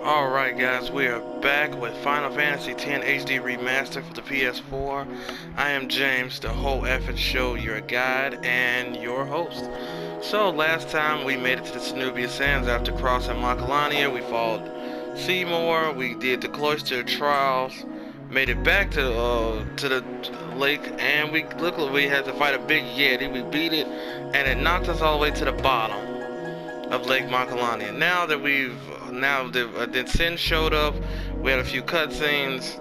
Alright guys, we are back with Final Fantasy X HD Remastered for the PS4. I am James, the whole effing show, your guide and your host. So last time we made it to the Cenobia Sands after crossing Macalania. We fought Seymour, we did the Cloister Trials, made it back to the lake, and we had to fight a big Yeti. We beat it, and it knocked us all the way to the bottom of Lake Macalania. Now that Sin showed up, we had a few cutscenes,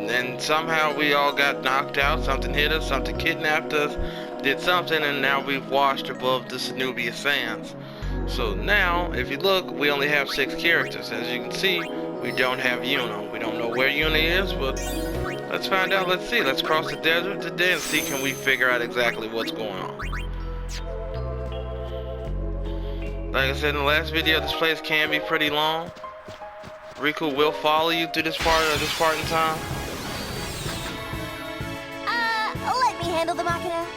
and somehow we all got knocked out. Something hit us, something kidnapped us, did something, and now we've washed above the Cenobia Sands. So now, if you look, we only have 6 characters. As you can see, we don't have Yuna. We don't know where Yuna is, but let's find out. Let's see. Let's cross the desert today and see, can we figure out exactly what's going on. Like I said in the last video, this place can be pretty long. Riku will follow you through this part in time. Let me handle the Machina.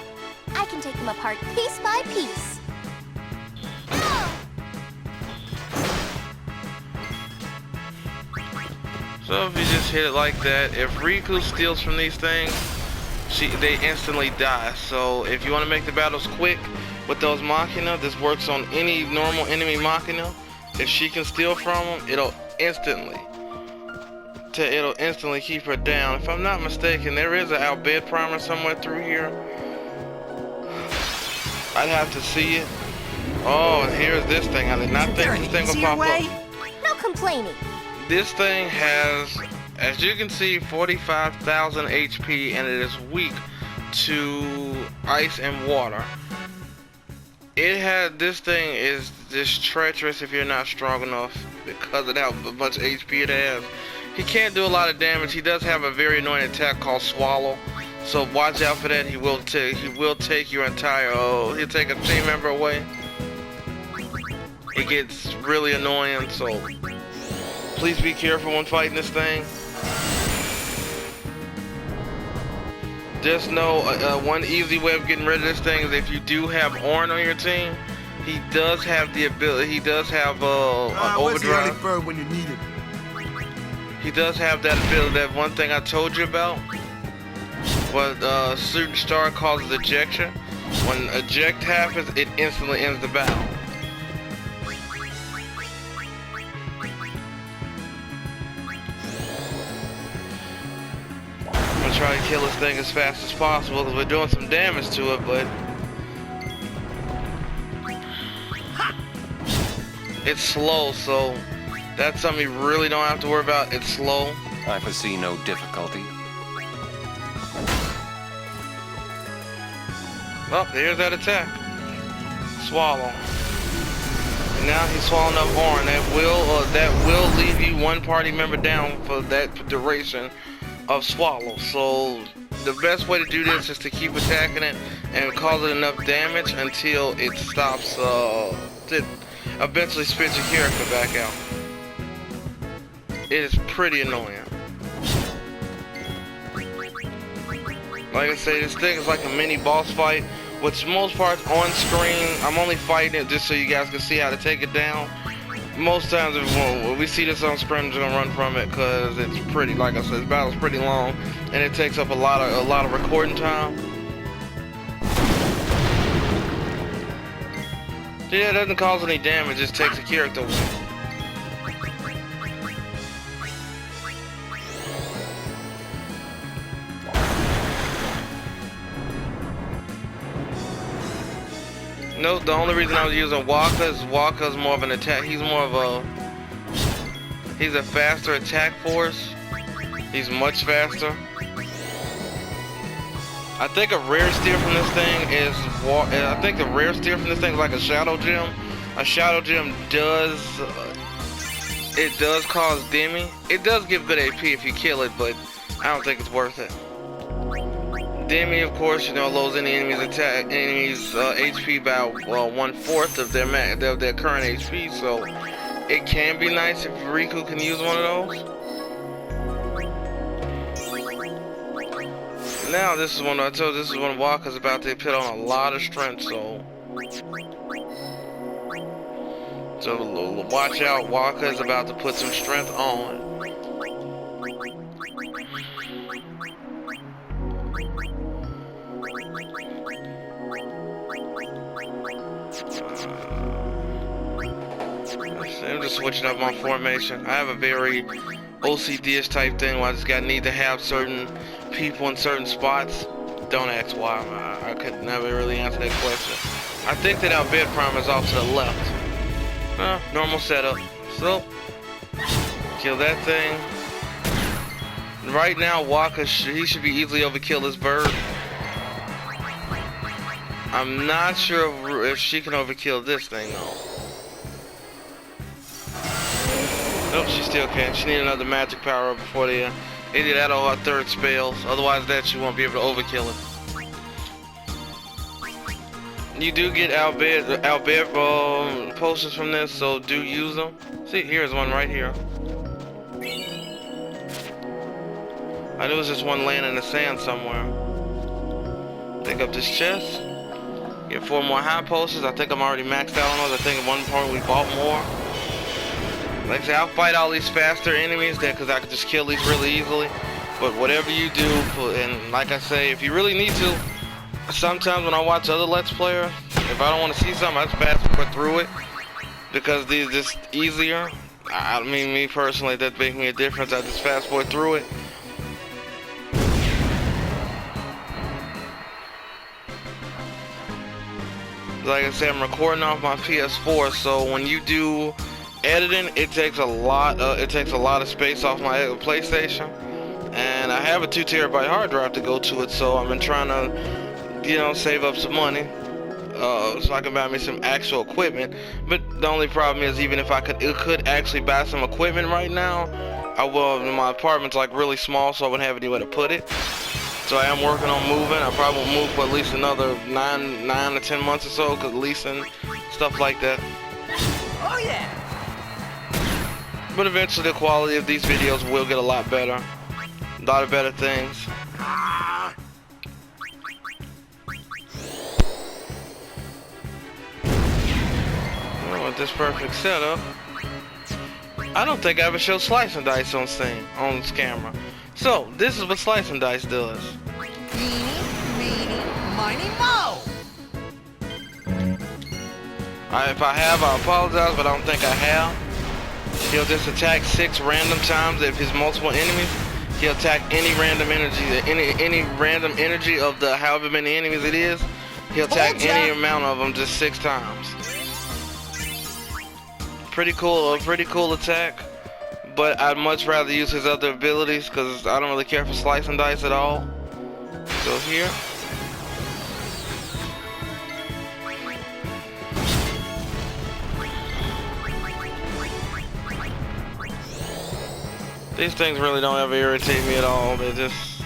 I can take them apart piece by piece. So if you just hit it like that, if Riku steals from these things, they instantly die. So if you want to make the battles quick with those Machina, this works on any normal enemy Machina. If she can steal from them, it'll instantly keep her down. If I'm not mistaken, there is an Albed primer somewhere through here. I'd have to see it. Oh, and here's this thing. I did not think this thing would pop up. No complaining. This thing has, as you can see, 45,000 HP, and it is weak to ice and water. This thing is just treacherous if you're not strong enough, because of how much HP it has. He can't do a lot of damage. He does have a very annoying attack called Swallow, so watch out for that. He will take your entire, he'll take a team member away. It gets really annoying, so please be careful when fighting this thing. Just know one easy way of getting rid of this thing is if you do have Orin on your team, he does have the ability. He does have an overdrive. When you need it. He does have that ability. That one thing I told you about, what Shooting Star causes ejection. When eject happens, it instantly ends the battle. Try to kill this thing as fast as possible because we're doing some damage to it, but it's slow, so that's something you really don't have to worry about. It's slow. I foresee no difficulty. Oh, here's that attack. Swallow. And now he's swallowing up Orin. That will leave you one party member down for that duration of Swallow. So the best way to do this is to keep attacking it and cause it enough damage until it stops, it eventually spits your character back out. It is pretty annoying. Like I say, this thing is like a mini boss fight, which most parts on screen. I'm only fighting it just so you guys can see how to take it down. Most times when we see this on screen, we're gonna run from it because it's pretty, like I said, this battle's pretty long and it takes up a lot of recording time. Yeah, it doesn't cause any damage, it just takes a character away. No, the only reason I was using Waka is Waka's more of an attack. He's a faster attack force. He's much faster. I think a rare steal from this thing is like a Shadow Gem. A Shadow Gem does cause Demi. It does give good AP if you kill it, but I don't think it's worth it. Demi, of course, lowers any enemy's HP by 1/4 of their current HP, so it can be nice if Riku can use one of those. Now this is when Waka's about to put on a lot of strength, so So watch out, Walker is about to put some strength on. I'm just switching up my formation. I have a very OCD-ish type thing where I just need to have certain people in certain spots. Don't ask why. I could never really answer that question. I think that our bed primer is off to the left. Normal setup. So, kill that thing. Right now, Walker, he should be easily overkill this bird. I'm not sure if she can overkill this thing though. Nope, she still can't. She needs another magic power up before they do that on her third spells. Otherwise, that she won't be able to overkill it. You do get albeit potions from this, so do use them. See, here's one right here. I knew it was just one laying in the sand somewhere. Pick up this chest. Get 4 more high potions. I think I'm already maxed out on those. I think at one point we bought more. Like I say, I'll fight all these faster enemies there because I can just kill these really easily. But whatever you do, and like I say, if you really need to, sometimes when I watch other Let's Players, if I don't want to see something, I just fast forward through it because these just easier. I mean, me personally, that makes me a difference. I just fast forward through it. Like I said, I'm recording off my PS4, so when you do editing, it takes a lot of space off my PlayStation, and I have a 2 terabyte hard drive to go to it, so I've been trying to, save up some money so I can buy me some actual equipment. But the only problem is, even if I could actually buy some equipment right now, my apartment's like really small, so I wouldn't have anywhere to put it. So I am working on moving. I probably won't move for at least another 9 to 10 months or so, cause leasing, stuff like that. Oh yeah. But eventually the quality of these videos will get a lot better. A lot of better things. Well, with this perfect setup, I don't think I ever showed Slice and Dice on this camera. So, this is what Slice and Dice does. Meeny, meeny, miny, mo. If I have, I apologize, but I don't think I have. He'll just attack 6 random times. If he's multiple enemies, he'll attack any random energy, any random energy of the however many enemies it is. He'll attack any amount of them just 6 times. Pretty cool, a pretty cool attack. But I'd much rather use his other abilities because I don't really care for Slice and Dice at all. So here. These things really don't ever irritate me at all. They're just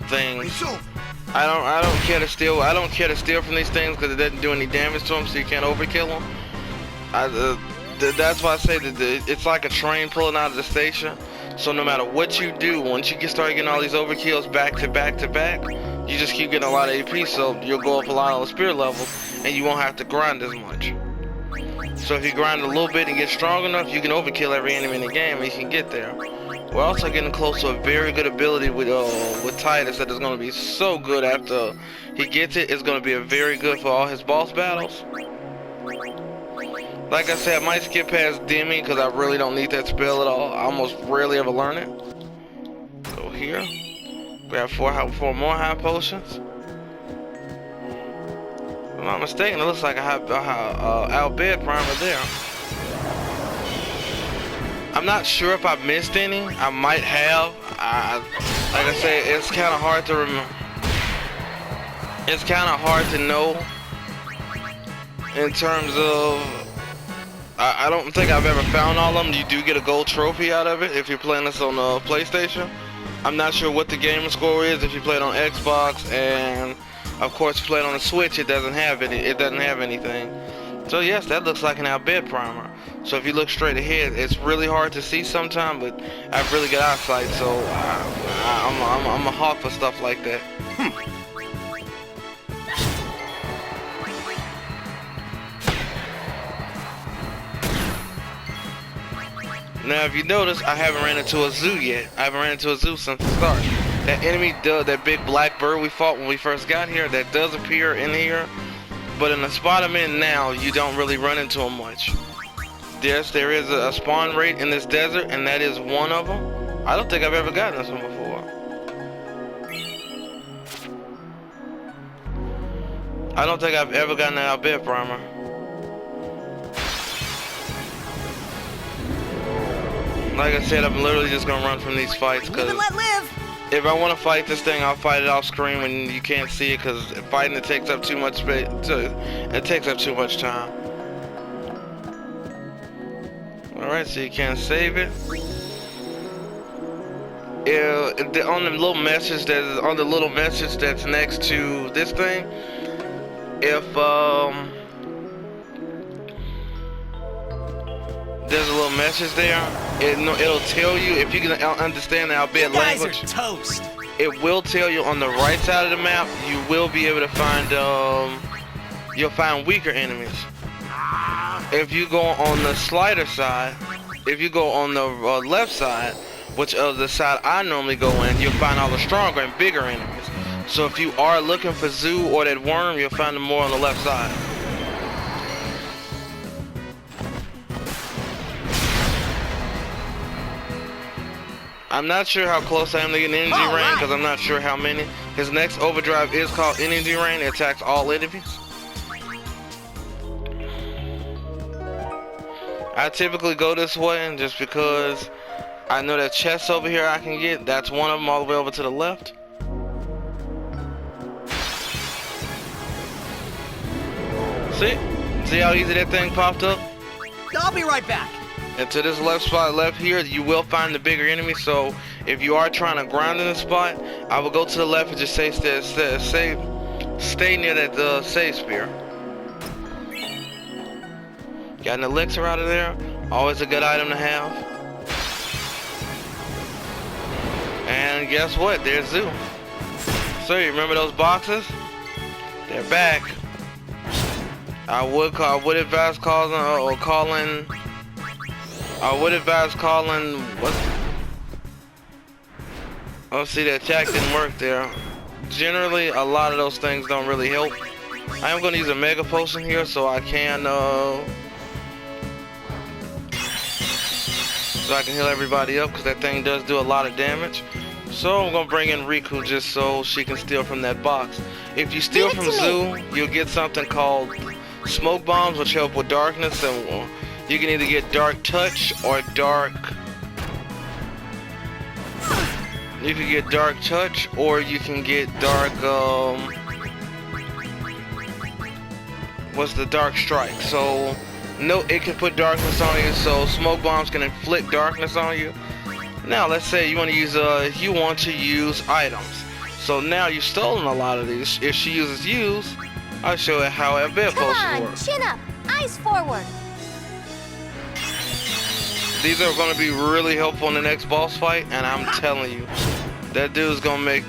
things. I don't care to steal. I don't care to steal from these things because it doesn't do any damage to them, so you can't overkill them. That's why I say that it's like a train pulling out of the station. So no matter what you do, once you start getting all these overkills back to back to back, you just keep getting a lot of AP, so you'll go up a lot on the spirit levels, and you won't have to grind as much. So if you grind a little bit and get strong enough, you can overkill every enemy in the game, and you can get there. We're also getting close to a very good ability with Titus that is going to be so good after he gets it. It's going to be very good for all his boss battles. Like I said, I might skip past Demi because I really don't need that spell at all. I almost rarely ever learn it. Go here. Grab 4 more high potions. If I'm not mistaken, it looks like I have Albed primer there. I'm not sure if I missed any. I might have. Like I said, it's kind of hard to remember. It's kind of hard to know in terms of. I don't think I've ever found all of them. You do get a gold trophy out of it if you're playing this on the PlayStation. I'm not sure what the gamer score is if you play it on Xbox, and of course if you play it on the Switch, it doesn't have anything. So yes, that looks like an Albed primer. So if you look straight ahead, it's really hard to see sometimes, but I've really good eyesight, so I'm a hawk for stuff like that. Now, if you notice, I haven't ran into a zoo yet. I haven't ran into a zoo since the start. That enemy, that big black bird we fought when we first got here, that does appear in here. But in the spot I'm in now, you don't really run into them much. Yes, there is a spawn rate in this desert, and that is one of them. I don't think I've ever gotten this one before. I don't think I've ever gotten an albeit primer. Like I said, I'm literally just gonna run from these fights because Live and let live. if I want to fight this thing, I'll fight it off screen when you can't see it, because fighting it takes up too much space. It takes up too much time. Alright, so you can't save it. On the little message that's next to this thing, if there's a little message there, it'll tell you, if you can understand the albeit language. You guys are toast. It will tell you on the right side of the map, you will be able to find, you'll find weaker enemies. If you go on the slider side, if you go on the left side, which is the side I normally go in, you'll find all the stronger and bigger enemies. So if you are looking for zoo or that worm, you'll find them more on the left side. I'm not sure how close I am to getting energy rain, because I'm not sure how many. His next overdrive is called energy rain. It attacks all enemies. I typically go this way, and just because I know that chest over here I can get, that's one of them all the way over to the left. See how easy that thing popped up? I'll be right back. And to this left spot left here, you will find the bigger enemy. So if you are trying to grind in the spot, I will go to the left and just stay near that save spear. Got an elixir out of there. Always a good item to have. And guess what? There's Zoo. So you remember those boxes? They're back. I would advise calling. What? Oh, see, the attack didn't work there. Generally, a lot of those things don't really help. I am going to use a mega potion here so I can heal everybody up, because that thing does do a lot of damage. So I'm going to bring in Riku just so she can steal from that box. If you steal from Zoo, you'll get something called smoke bombs, which help with darkness, and you can either get dark touch or dark. You can get dark touch, or you can get dark. What's the dark strike? So no, it can put darkness on you. So smoke bombs can inflict darkness on you. Now let's say you want to use items. So now you've stolen a lot of these. If she uses use, I'll show you how a bit Come potion on, works. chin up, eyes forward. These are going to be really helpful in the next boss fight, and I'm telling you, that dude's gonna make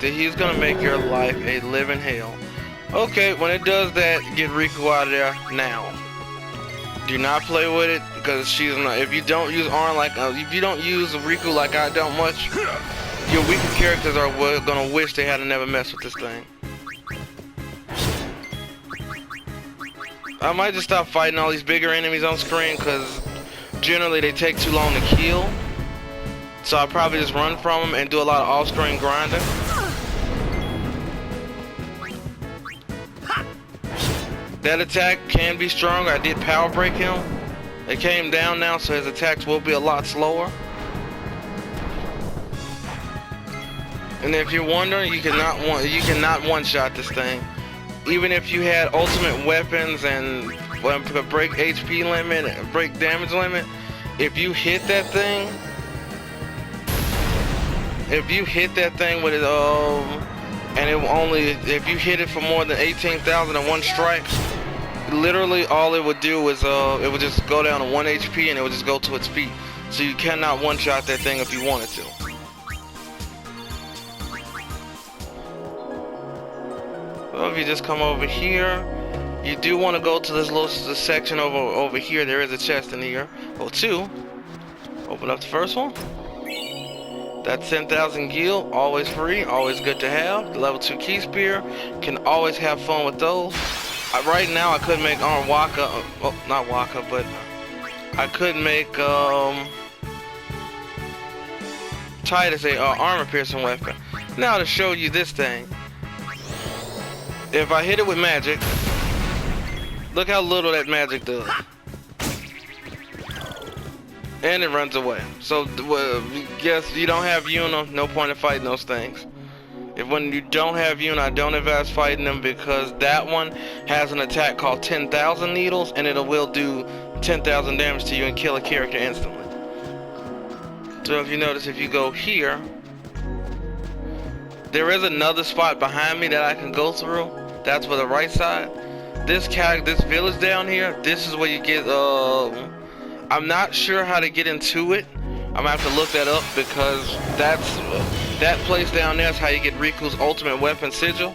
your life a living hell. Okay, when it does that, get Riku out of there now. Do not play with it, because she's not. If you don't use if you don't use Riku like I don't much, your weaker characters are gonna wish they had never messed with this thing. I might just stop fighting all these bigger enemies on screen, because generally they take too long to kill. So I'll probably just run from them and do a lot of off-screen grinding. That attack can be stronger. I did power break him. It came down now, so his attacks will be a lot slower. And if you're wondering, you cannot one-shot this thing. Even if you had ultimate weapons and break HP limit, break damage limit, if you hit that thing with it, and it will only, if you hit it for more than 18,000 in one strike, literally all it would do is it would just go down to 1 HP and it would just go to its feet. So you cannot one-shot that thing if you wanted to. So if you just come over here, you do want to go to this little section over here. There is a chest in here, or two. Open up the first one. That's 10,000 gil, always free, always good to have. The level 2 key spear, can always have fun with those. Right now I could make Waka, well, not Waka, but I could make Titus a armor piercing weapon. Now to show you this thing, if I hit it with magic, look how little that magic does. And it runs away. So, yes, you don't have Yuna, no point in fighting those things. When you don't have Yuna, I don't advise fighting them because that one has an attack called 10,000 needles, and it will do 10,000 damage to you and kill a character instantly. So if you notice, if you go here, there is another spot behind me that I can go through. That's for the right side. This village down here, this is where you get, I'm not sure how to get into it. I'm gonna have to look that up because that place down there is how you get Riku's ultimate weapon, Sigil.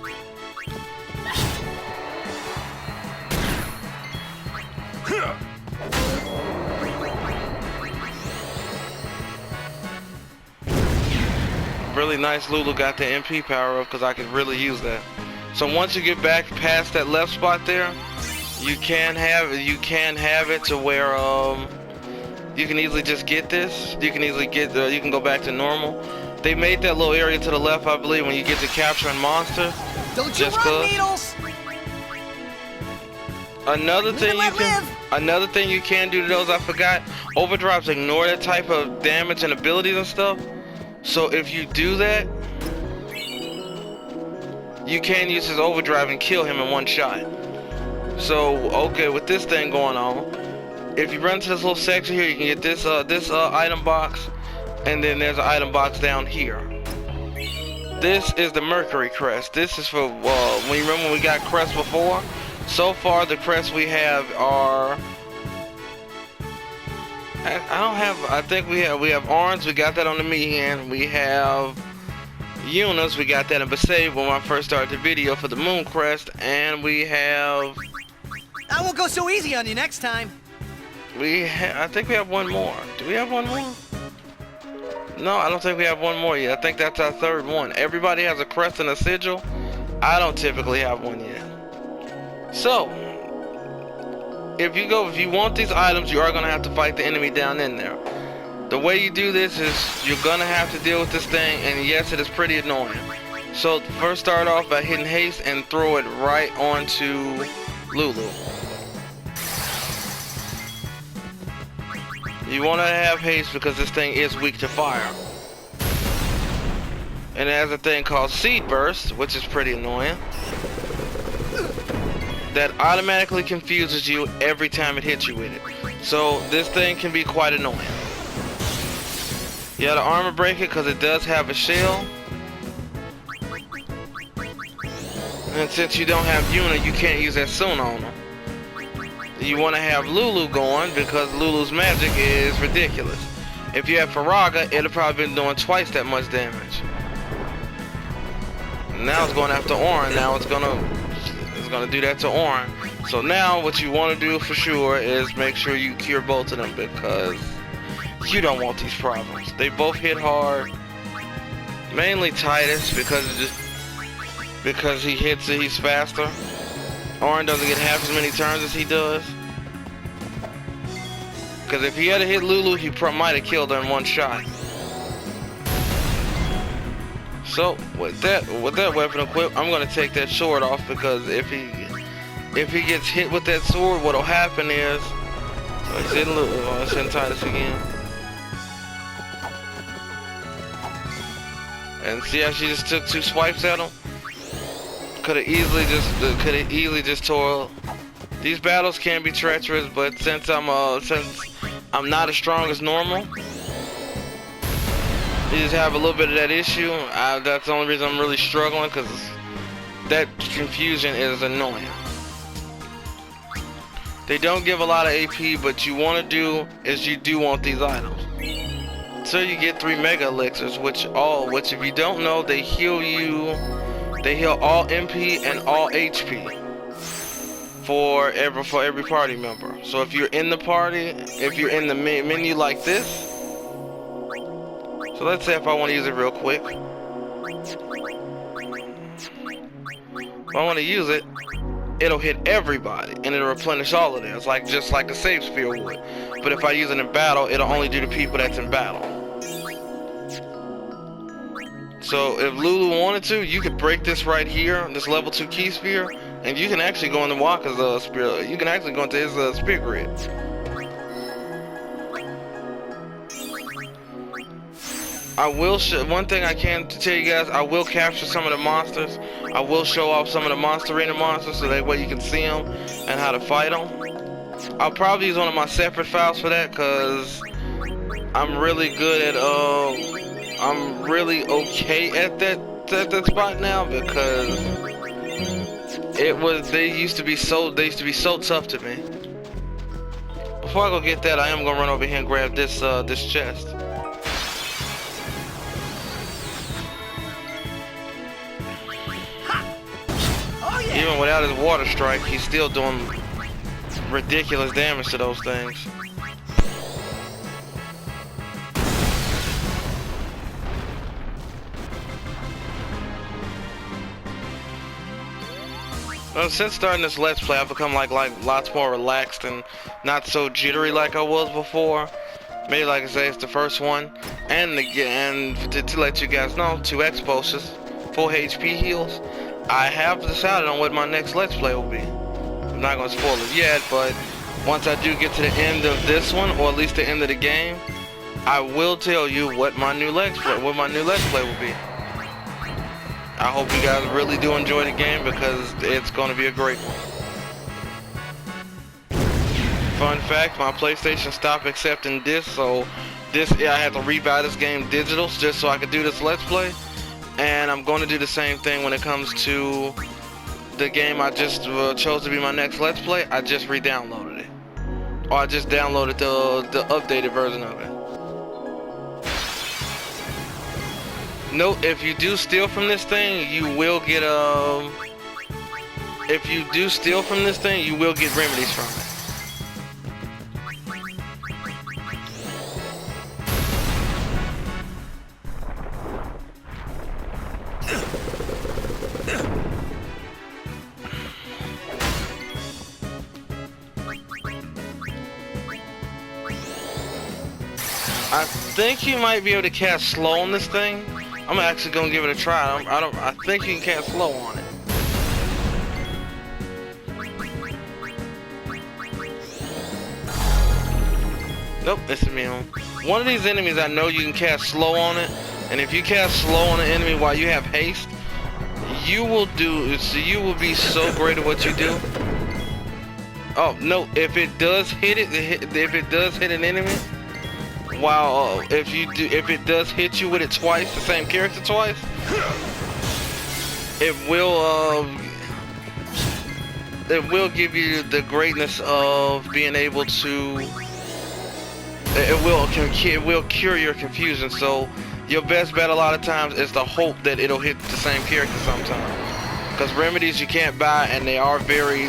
Really nice Lulu got the MP power up because I could really use that. So once you get back past that left spot there, you can have it to where you can easily just get this. You can easily get you can go back to normal. They made that little area to the left, I believe, when you get to capturing monsters. Don't you run, Needles! Another thing you can do to those, I forgot. Overdrives ignore that type of damage and abilities and stuff. So if you do that, you can use his overdrive and kill him in one shot. So okay, with this thing going on, if you run to this little section here, you can get this item box, and then there's an item box down here. This is the Mercury crest. This is for when you remember when we got crests before. So far the crests we have are I think we have orange, we got that on the Mihan. We have Yuna's, we got that in Basave when I first started the video for the Moon Crest, and we have. I won't go so easy on you next time. I think we have one more. Do we have one more? No, I don't think we have one more yet. I think that's our third one. Everybody has a crest and a sigil. I don't typically have one yet. So, if you want these items, you are gonna have to fight the enemy down in there. The way you do this is you're gonna have to deal with this thing, and yes, it is pretty annoying. So first start off by hitting haste and throw it right onto Lulu. You want to have haste because this thing is weak to fire. And it has a thing called Seed Burst, which is pretty annoying. That automatically confuses you every time it hits you with it. So this thing can be quite annoying. You gotta armor break it because it does have a shell. And since you don't have Yuna, you can't use that Suna on them. You want to have Lulu going because Lulu's magic is ridiculous. If you have Faraga, it'll probably be doing twice that much damage. Now it's going after Orin. Now it's gonna do that to Orin. So now what you want to do for sure is make sure you cure both of them because you don't want these problems. They both hit hard. Mainly Titus because he hits it, he's faster. Orin doesn't get half as many turns as he does. Because if he had hit Lulu, he might have killed her in one shot. So with that weapon equipped, I'm gonna take that sword off because if he gets hit with that sword, what'll happen is it's in Lulu. It's in Titus again. And see how she just took 2 swipes at him? Could have easily just tore. These battles can be treacherous, but since I'm not as strong as normal, you just have a little bit of that issue. That's the only reason I'm really struggling because that confusion is annoying. They don't give a lot of AP, but you want to do is you do want these items. So you get 3 mega elixirs, which if you don't know, they heal you. They heal all MP and all HP for every party member. So if you're in the party, if you're in the menu like this, So let's say if I want to use it real quick. If I want to use it, it'll hit everybody and it'll replenish all of theirs, like just like a save sphere would. But if I use it in battle, it'll only do the people that's in battle. So if Lulu wanted to, you could break this right here, this level 2 key sphere, and you can actually go into Waka's spear. You can actually go into his spear grid. I will one thing I can tell you guys, I will capture some of the monsters. I will show off some of the Monster Arena monsters so that way you can see them and how to fight them. I'll probably use one of my separate files for that because I'm really good at I'm really okay at that spot now because they used to be so tough to me. Before I go get that, I am gonna run over here and grab this this chest. Oh, yeah. Even without his water strike, he's still doing ridiculous damage to those things. Well, since starting this Let's Play, I've become like lots more relaxed and not so jittery like I was before. Maybe like I say, it's the first one, and to let you guys know, 2 X-Pulses, full HP heals. I have decided on what my next Let's Play will be. I'm not gonna spoil it yet, but once I do get to the end of this one, or at least the end of the game, I will tell you what my new Let's Play will be. I hope you guys really do enjoy the game because it's going to be a great one. Fun fact, my PlayStation stopped accepting discs, so I had to rebuy this game digital just so I could do this Let's Play. And I'm going to do the same thing when it comes to the game I just chose to be my next Let's Play. I just re-downloaded it. Or I just downloaded the updated version of it. Note, if you do steal from this thing, you will get if you do steal from this thing, you will get remedies from it. I think you might be able to cast slow on this thing. I'm actually gonna give it a try. I think you can cast slow on it. Nope, it's immune. One of these enemies I know you can cast slow on it, and if you cast slow on an enemy while you have haste, you will be so great at what you do. Oh no, if it does hit an enemy, while if it does hit you with it twice, the same character twice, it will give you the greatness of being able to. It will cure your confusion. So your best bet a lot of times is to hope that it'll hit the same character sometimes. Because remedies you can't buy, and they are very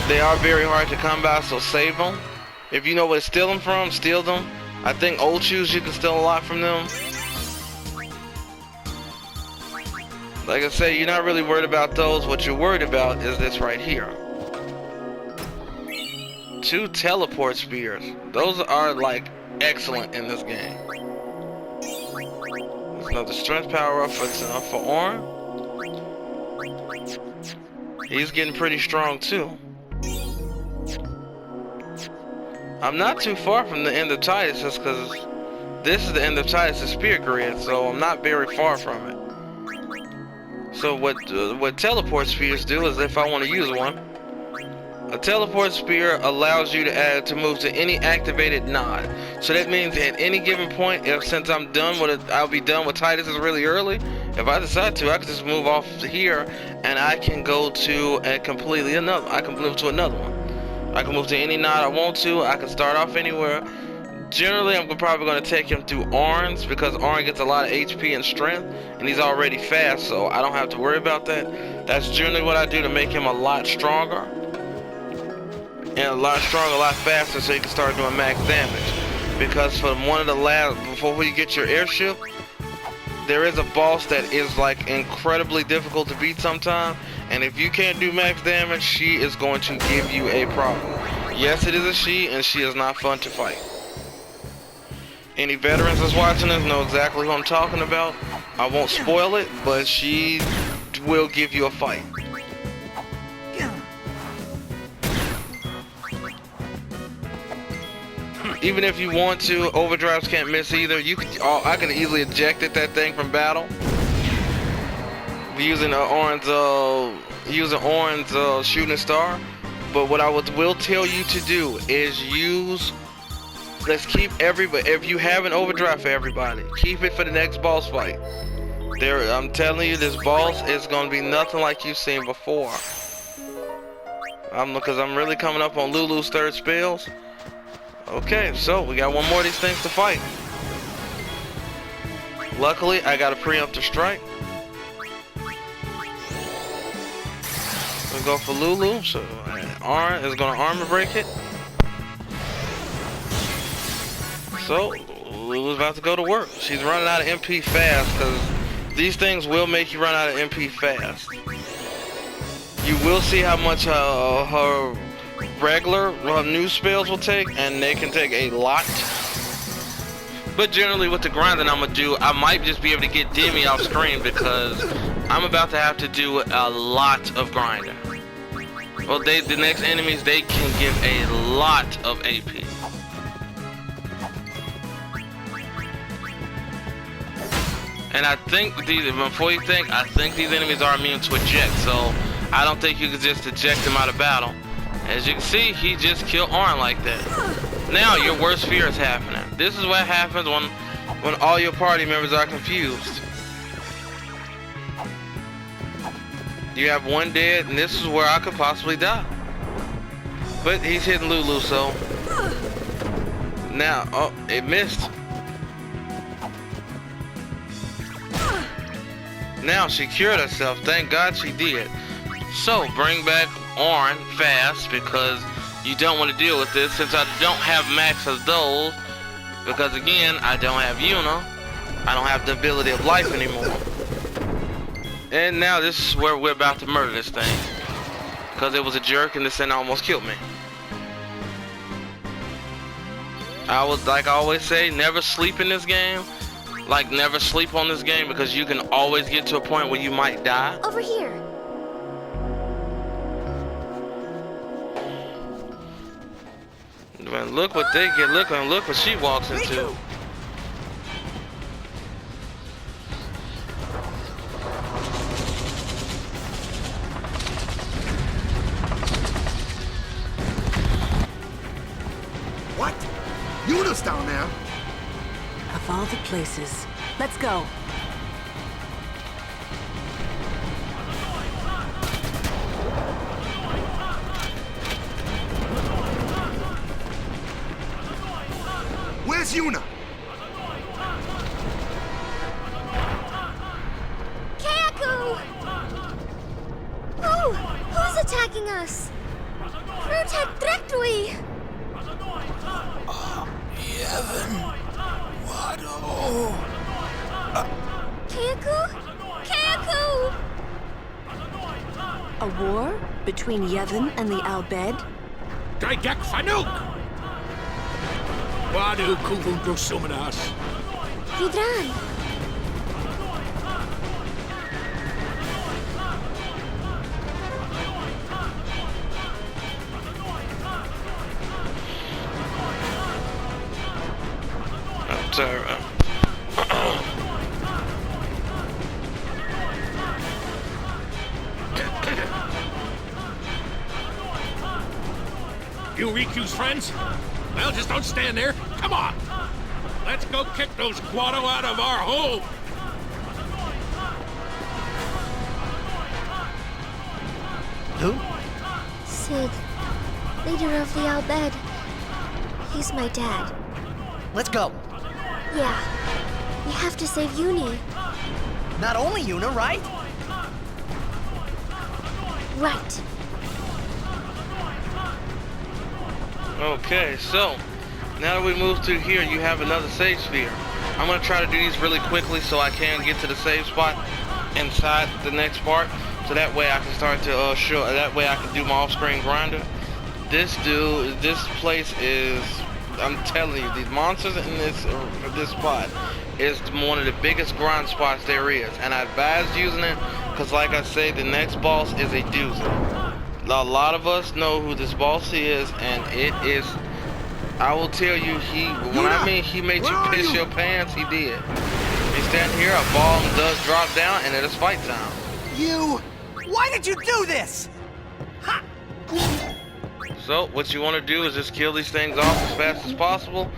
hard to come by. So save them. If you know where to steal them from, steal them. I think old shoes you can steal a lot from them. Like I say, you're not really worried about those. What you're worried about is this right here. 2 teleport spears. Those are like excellent in this game. There's another strength power up for Orin. He's getting pretty strong too. I'm not too far from the end of Titus because this is the end of Titus' spear grid, so I'm not very far from it. So what teleport spears do is, if I want to use one, a teleport spear allows you to move to any activated node. So that means at any given point, since I'm done with it, I'll be done with Titus really early. If I decide to, I can just move off to here, and I can go to I can move to another one. I can move to any node I want to. I can start off anywhere. Generally, I'm probably going to take him through Oran's because Orin gets a lot of HP and strength, and he's already fast, so I don't have to worry about that. That's generally what I do to make him a lot stronger. And a lot faster, so he can start doing max damage. because for one of the last, before you get your airship, there is a boss that is like incredibly difficult to beat sometimes, and if you can't do max damage, she is going to give you a problem. Yes, it is a she, and she is not fun to fight. Any veterans that's watching this know exactly who I'm talking about. I won't spoil it, but she will give you a fight. Even if you want to, overdrives can't miss either. You could, I can easily eject that thing from battle using an orange shooting star. But what I will tell you to do is use. Let's keep everybody. If you have an overdrive for everybody, keep it for the next boss fight. I'm telling you, this boss is gonna be nothing like you've seen before. Because I'm really coming up on Lulu's third spells. Okay, so we got one more of these things to fight. Luckily, I got a preemptive strike. We'll go for Lulu, so Arn is gonna armor break it. So, Lulu's about to go to work. She's running out of MP fast, because these things will make you run out of MP fast. You will see how much her regular new spells will take, and they can take a lot. But generally with the grinding I'm gonna do, I might just be able to get Demi off screen because I'm about to have to do a lot of grinding. Well, the next enemies, they can give a lot of AP. And I think before you think, I think these enemies are immune to eject, so I don't think you can just eject them out of battle. As you can see, he just killed Arn like that. Now your worst fear is happening. This is what happens when all your party members are confused. You have one dead, and this is where I could possibly die. But he's hitting Lulu, so now, oh, it missed. Now she cured herself. Thank God she did. So bring back Arn fast because you don't want to deal with this since I don't have max of those. Because again, I don't have Yuna. I don't have the ability of life anymore. And now this is where we're about to murder this thing. Because it was a jerk and this thing almost killed me. I would, like I always say, never sleep in this game. Like, never sleep on this game because you can always get to a point where you might die. Over here. Man, look what they get. Look what she walks into. What? Yuna's down there. Of all the places. Let's go. Where's Yuna? Kaku! Oh, who's attacking us? Protect Directly! Kaku? Kaku! A war between Yevon and the Al-Bed? Didek Fanuk! Wadu Kuvun Drusumanas. Vidran! Sarah. You Riku's friends? Well, just don't stand there. Come on! Let's go kick those Guado out of our home! Who? Sid, leader of the Al-Bed. He's my dad. Let's go. Yeah, we have to save Uni. Not only Yuna, right? Right. Okay, so Now that we move through here, you have another save sphere. I'm gonna try to do these really quickly so I can get to the save spot inside the next part. So that way I can start to show. That way I can do my off-screen grinder. This place is. I'm telling you, these monsters in this spot is one of the biggest grind spots there is, and I advise using it because, like I say, the next boss is a doozy. A lot of us know who this boss is, and it is. I will tell you, when I mean he made you piss your pants, he did. He's standing here, a bomb does drop down, and it is fight time. You... Why did you do this? Ha! So, what you want to do is just kill these things off as fast as possible.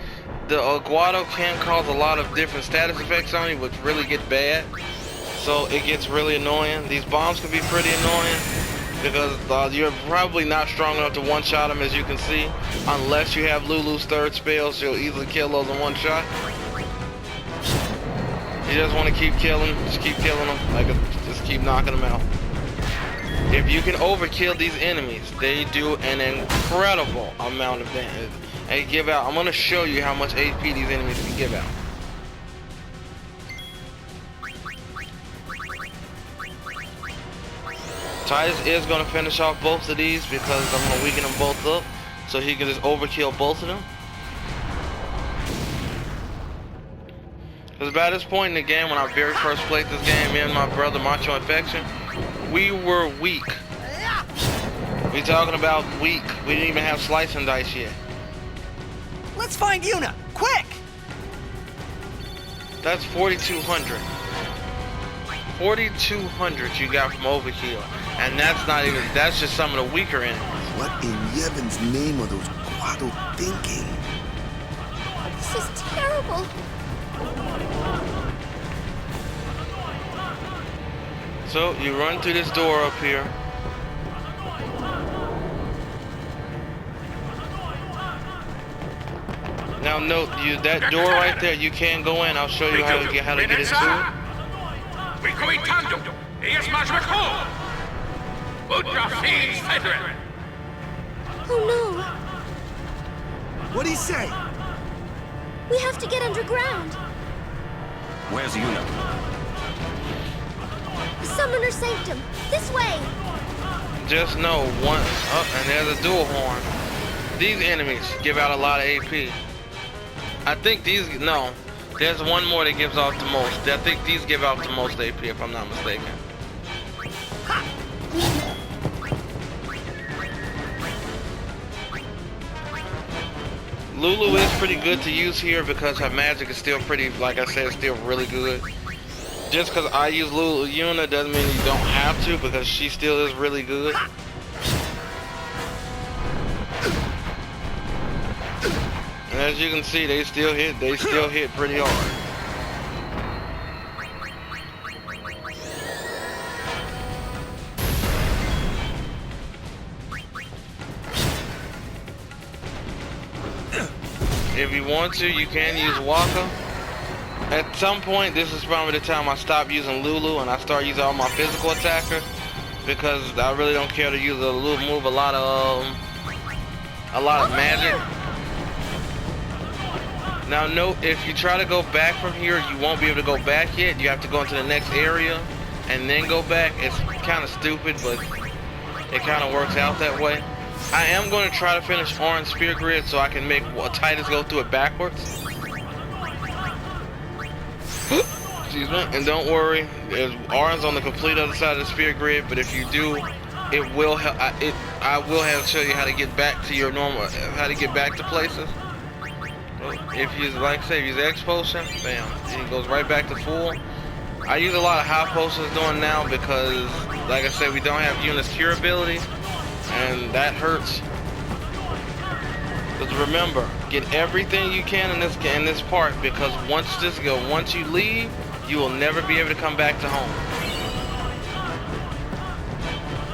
The Guado can cause a lot of different status effects on you, which really get bad. So, it gets really annoying. These bombs can be pretty annoying because you're probably not strong enough to one-shot them, as you can see. Unless you have Lulu's third spells, you'll easily kill those in one shot. You just want to keep killing, just keep killing them, just keep knocking them out. If you can overkill these enemies, they do an incredible amount of damage. They give out. I'm gonna show you how much HP these enemies can give out. Titus is gonna finish off both of these because I'm gonna weaken them both up, so he can just overkill both of them. Because by this point in the game, when I very first played this game, me and my brother Macho Infection, we were weak. We talking about weak. We didn't even have slice and dice yet. Let's find Yuna, quick! That's 4,200. 4,200 you got from overkill, and that's not even. That's just some of the weaker enemies. What in Yevon's name are those Guado thinking? This is terrible. So you run through this door up here. Now note, that door right there, you can go in. I'll show you how to get into it. Oh no. What'd he say? We have to get underground. Where's Yuna? Summoner Sanctum. This way. Just know one. Oh, and there's a dual horn. These enemies give out a lot of AP. I think these. No. There's one more that gives off the most. I think these give out the most AP, if I'm not mistaken. Lulu is pretty good to use here because her magic is still pretty, like I said, still really good. Just because I use Lulu Yuna doesn't mean you don't have to, because she still is really good. And as you can see, they still hit pretty hard. If you want to, you can use Waka. At some point, this is probably the time I stop using Lulu and I start using all my physical attackers, because I really don't care to use a Lulu move a lot of magic. Now note, if you try to go back from here, you won't be able to go back yet. You have to go into the next area and then go back. It's kind of stupid, but it kind of works out that way. I am going to try to finish Orange Spear Grid so I can make Titus go through it backwards. Excuse me. And don't worry, there's Orange on the complete other side of the Spear Grid, but if you do, it will help. I will have to show you how to get back to your normal, how to get back to places. If you, like say, use X potion, bam, it goes right back to full. I use a lot of high potions doing now because, like I said, we don't have Yuna's cure ability, and that hurts. But remember, get everything you can in this part, because once you leave, you will never be able to come back to home.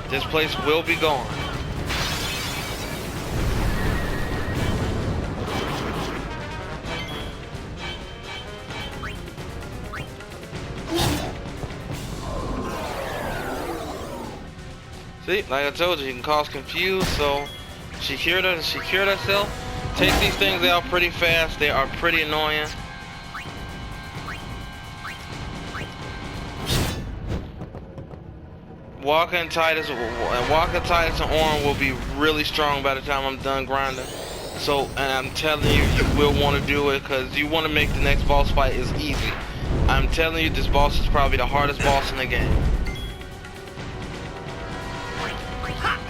This place will be gone. See, like I told you, you can cause confused. So she cured herself. Take these things out pretty fast. They are pretty annoying. Walker and Titus and Orin will be really strong by the time I'm done grinding. So, and I'm telling you, you will want to do it because you want to make the next boss fight as easy. I'm telling you, this boss is probably the hardest boss in the game.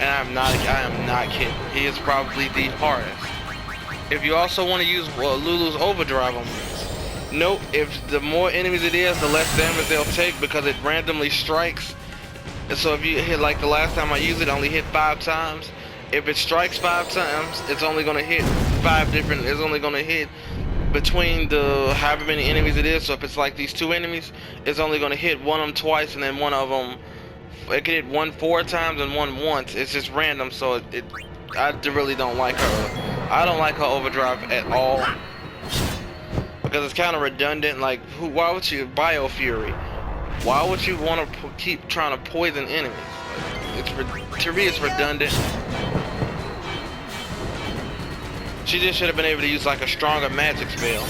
And I am not kidding. He is probably the hardest. If you also want to use Lulu's overdrive on this, note if the more enemies it is, the less damage they'll take because it randomly strikes. And so if you hit, like the last time I used it, only hit 5 times. If it strikes 5 times, it's only gonna hit 5 different. It's only gonna hit between the however many enemies it is. So if it's like these 2 enemies, it's only gonna hit one of them twice, and then one of them, it can hit one 4 times and one once. It's just random. So I really don't like her. I don't like her overdrive at all because it's kind of redundant. Like, why would you Bio Fury? Why would you want to keep trying to poison enemies? To me, it's redundant. She just should have been able to use like a stronger magic spell.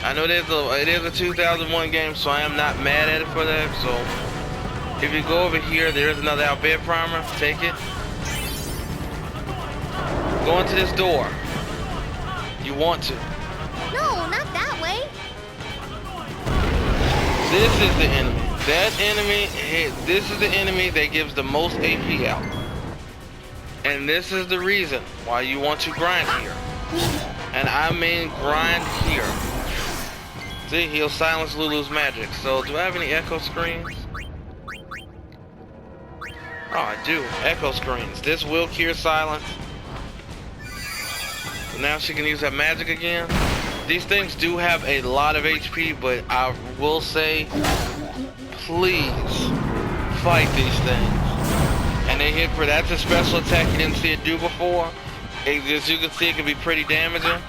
I know it is a 2001 game, so I am not mad at it for that. So if you go over here, there is another Albert primer. Take it. Go into this door. You want to. No, not that way. This is the enemy. That enemy, this is the enemy that gives the most AP out. And this is the reason why you want to grind here. And I mean grind here. See, he'll silence Lulu's magic. So, do I have any echo screens? Oh, I do. Echo screens. This will cure silence. So now she can use that magic again. These things do have a lot of HP, but I will say, please fight these things. And they hit for that's a special attack you didn't see it do before. As you can see, it can be pretty damaging.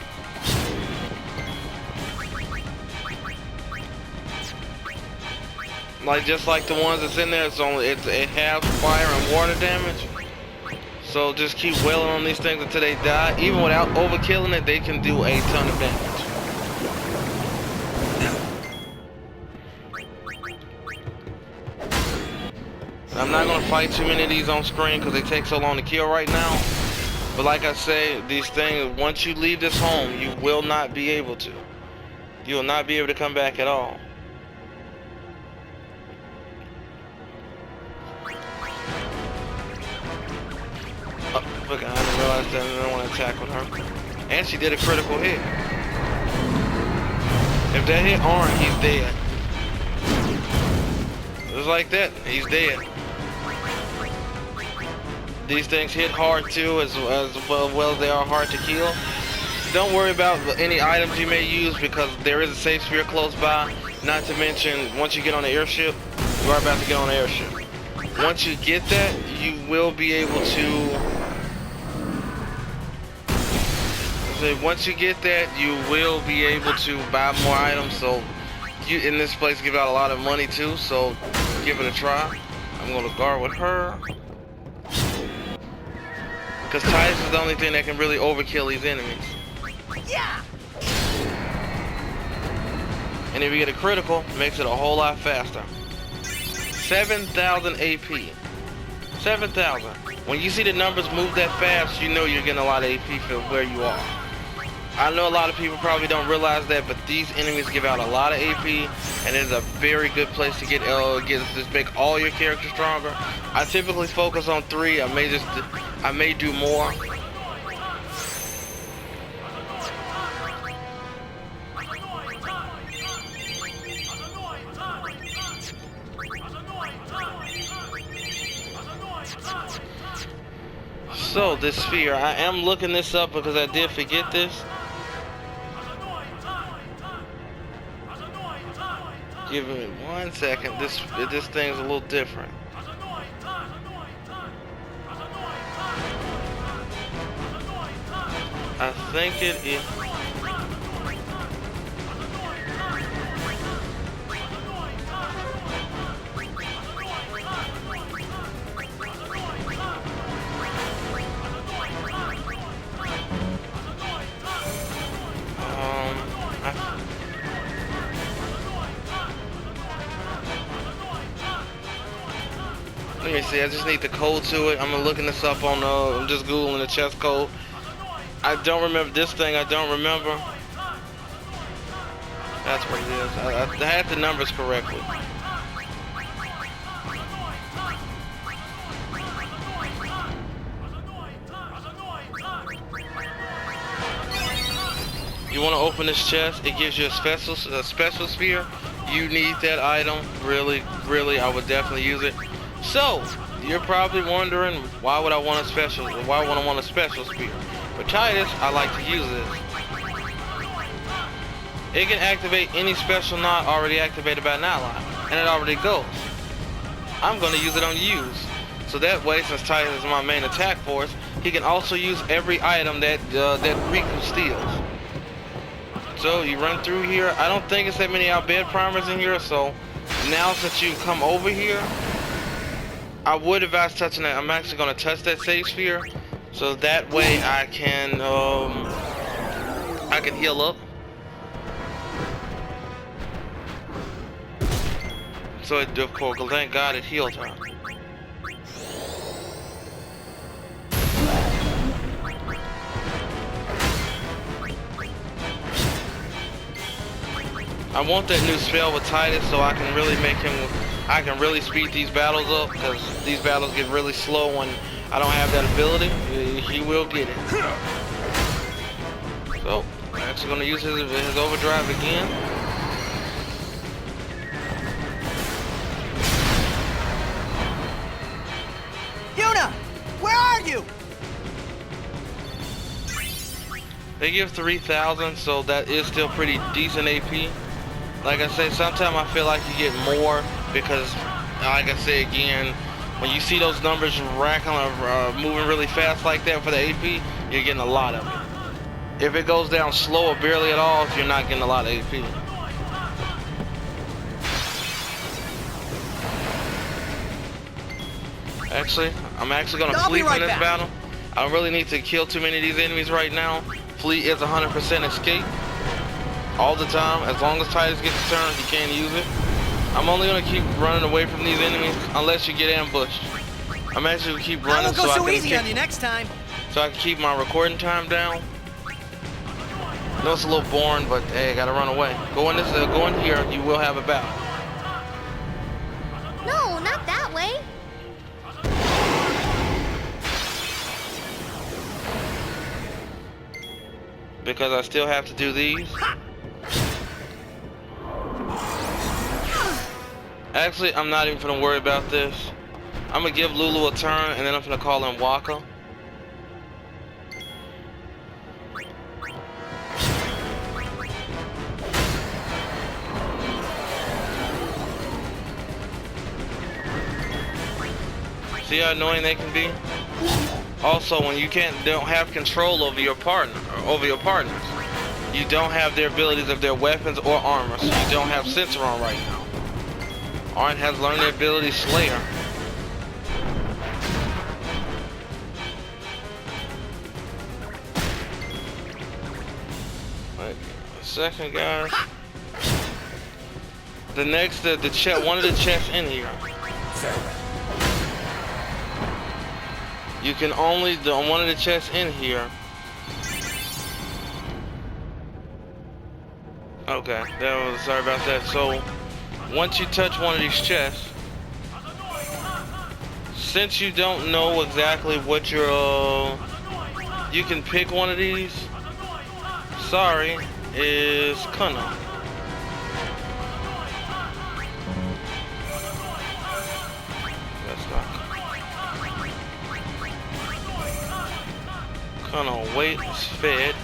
Like just like the ones that's in there, it has fire and water damage. So just keep wailing on these things until they die. Even without overkilling it, they can do a ton of damage. I'm not going to fight too many of these on screen because they take so long to kill right now. But like I say, these things, once you leave this home, you will not be able to. You will not be able to come back at all. Oh, look, I didn't realize that I didn't want to attack with her. And she did a critical hit. If that hit Orin, he's dead. Just like that, he's dead. These things hit hard too, as well as they are hard to kill. Don't worry about any items you may use because there is a safe sphere close by. Not to mention, once you get on the airship, you are about to get on the airship. Once you get that, you will be able to. Once you get that, you will be able to buy more items. So, you in this place give out a lot of money too. So, give it a try. I'm gonna guard with her. Because Titus is the only thing that can really overkill these enemies. Yeah. And if you get a critical, it makes it a whole lot faster. 7,000 AP. 7,000. When you see the numbers move that fast, you know you're getting a lot of AP for where you are. I know a lot of people probably don't realize that, but these enemies give out a lot of AP, and it's a very good place to just make all your characters stronger. I typically focus on 3. I may do more. So this sphere, I am looking this up because I did forget this. Give me 1 second. This thing's a little different. I think it is. Let me see. I just need the code to it. I'm looking this up on. I'm just googling the chest code. I don't remember this thing. I don't remember. That's what it is. I had the numbers correctly. You want to open this chest? It gives you a special sphere. You need that item. Really, I would definitely use it. So you're probably wondering, why would I want a special? Why would I want a special sphere? For Titus, I like to use this. It can activate any special knot already activated by an ally, and it already goes. I'm going to use it on use. So that way, since Titus is my main attack force, he can also use every item that Riku steals. So you run through here. I don't think it's that many outbid primers in here, so now since you come over here, I would advise touching that. I'm actually going to touch that save sphere, so that way I can heal up. So it, of course, thank God it healed her. I want that new spell with Titus so I can really make him, I can really speed these battles up, because these battles get really slow when I don't have that ability. He will get it. So, I'm actually going to use his overdrive again. Yuna! Where are you? They give 3,000, so that is still pretty decent AP. Like I say, sometimes I feel like you get more because, like I say again, when you see those numbers racking moving really fast like that for the AP, you're getting a lot of it. If it goes down slow or barely at all, you're not getting a lot of AP. Actually, I'm actually gonna flee from this battle. I don't really need to kill too many of these enemies right now. Flee is 100% escape. All the time, as long as Titus gets a turn, he can't use it. I'm only gonna keep running away from these enemies unless you get ambushed. I'm actually gonna keep running so I can keep my recording time down. I know it's a little boring, but hey, I gotta run away. Go in here. You will have a battle. No, not that way. Because I still have to do these. Actually, I'm not even gonna worry about this. I'm gonna give Lulu a turn, and then I'm gonna call in Waka. See how annoying they can be? Also, when you don't have control over your partners, you don't have their abilities of their weapons or armor, so you don't have Sensor on right now. Arn has learned the ability Slayer. Wait a second, guys. One of the chests in here. You can only one of the chests in here. Okay, sorry about that. So once you touch one of these chests, since you don't know exactly what you can pick one of these. Sorry, is Kana. That's not Kana. Wait, it's fed.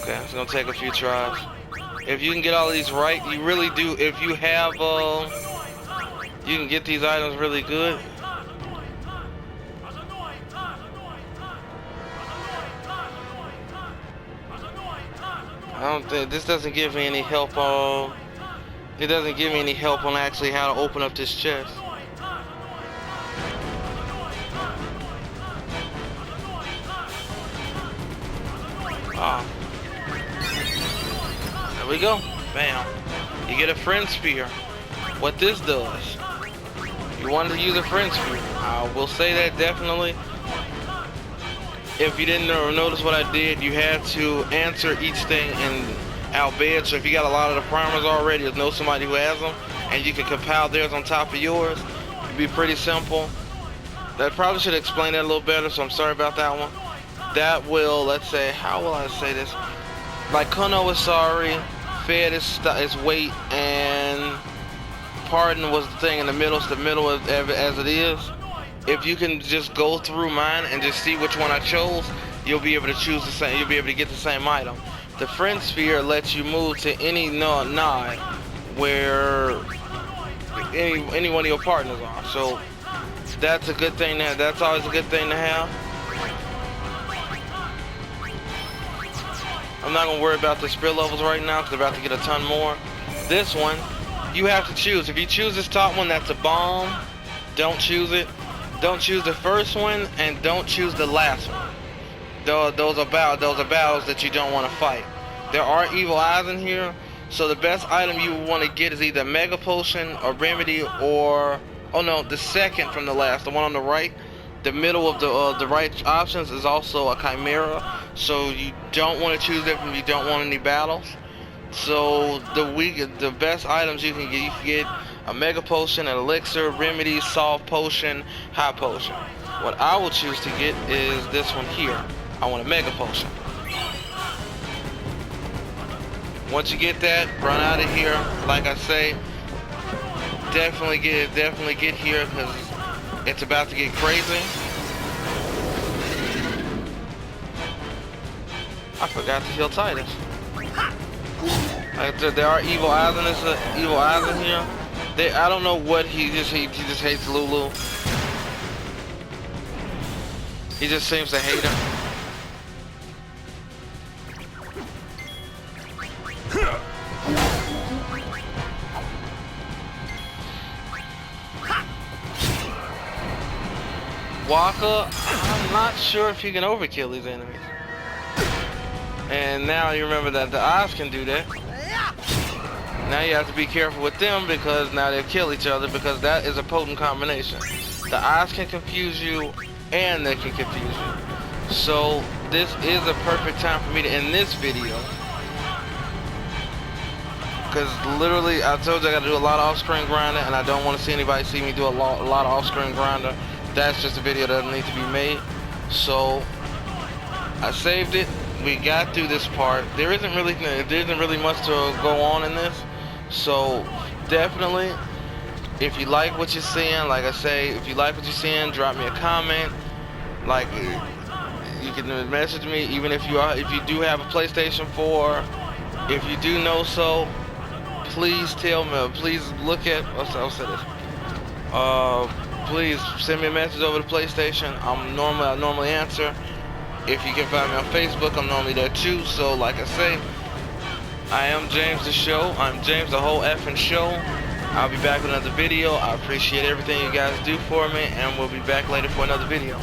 Okay, it's gonna take a few tries. If you can get all of these right, you really do. If you have, you can get these items really good. I don't think this doesn't give me any help. It doesn't give me any help on actually how to open up this chest. Ah, There we go. Bam. You get a friend sphere. What this does, you wanted to use a friend sphere. I will say that definitely. If you didn't notice what I did, you had to answer each thing in alphabet. So if you got a lot of the primers already, or know somebody who has them, and you can compile theirs on top of yours, it'd be pretty simple. That probably should explain that a little better, so I'm sorry about that one. That will, let's say, how will I say this? Like Kuno is sorry, Fed is weight, and Pardon was the thing in the middle. It's the middle of, as it is. If you can just go through mine and just see which one I chose, you'll be able to choose the same. You'll be able to get the same item. The friend sphere lets you move to any node where any one of your partners are. So that's a good thing. That's always a good thing to have. I'm not gonna worry about the spill levels right now because I'm about to get a ton more. This one, you have to choose. If you choose this top one, that's a bomb. Don't choose it. Don't choose the first one, and don't choose the last one. Those are battles that you don't want to fight. There are evil eyes in here, so the best item you want to get is either Mega Potion or Remedy, or oh no, the second from the last, the one on the right. The middle of the right options is also a Chimera, so you don't want to choose it if you don't want any battles. So the best items you can get a Mega Potion, an Elixir, Remedy, Soft Potion, Hot Potion. What I will choose to get is this one here. I want a Mega Potion. Once you get that, run out of here. Like I say, definitely get here because it's about to get crazy. I forgot to heal Titus. Like I said, there are evil eyes in this. Evil eyes in here. I don't know what he just hates Lulu. He just seems to hate her. Walker, I'm not sure if he can overkill these enemies. And now you remember that the eyes can do that. Now you have to be careful with them because now they'll kill each other because that is a potent combination. The eyes can confuse you and they can confuse you. So this is a perfect time for me to end this video. Because literally I told you I got to do a lot of off-screen grinding and I don't want to see anybody see me do a lot of off-screen grinding. That's just a video that doesn't need to be made. So I saved it. We got through this part. There isn't really much to go on in this. So definitely, if you like what you're seeing, like I say, if you like what you're seeing, drop me a comment. Like you can message me, even if you do have a PlayStation 4. If you do know so, please tell me. Please look at. I'll say this. Please send me a message over to PlayStation. I normally answer. If you can find me on Facebook, I'm normally there too. So like I say, I am James the Show. I'm James the whole effing show. I'll be back with another video. I appreciate everything you guys do for me, and we'll be back later for another video.